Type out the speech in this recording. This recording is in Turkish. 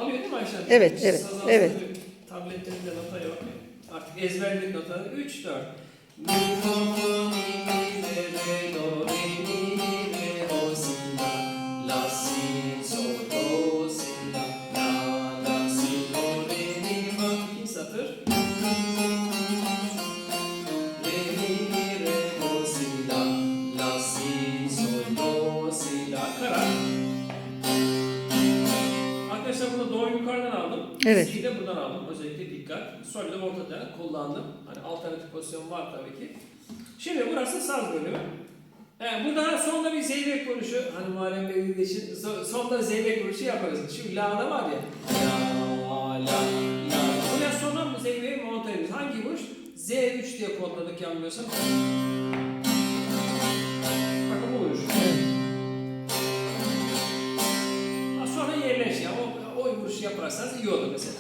Alıyor değil mi Ayşe? Evet, evet, Saz evet. Tabletlerinde nota yok. Artık ezberledik notaları. 3, 4. Mi, fa, fa, mi, mi, re, do, re, mi, re, do, si, la, si, sol, do, si, la, si, do, re, mi, fa. İkinci satır. Re, mi, re, do, si, la, si, sol, do, si, la. Karar. Arkadaşlar burada do'yu yukarıdan aldım. Evet. Si'yi de buradan aldım. Özellikle dikkat. Sol'ü de ortada kullandım. Hani alternatif pozisyon var tabii ki. Şimdi burası saz bölümü. Burada sonda bir zeybek vuruşu, hani Muharrem Bey dediği için sonda zeybek vuruşu yaparız. Şimdi la'da var ya. La, la. Buraya sonra mı zeybeği monte ediyoruz? Hangi vuruş? Z3 diye kodladık yanmıyorsam. Bakın bu vuruş. Sonra yerleş ya. O vuruşu yaparsanız iyi olur mesela.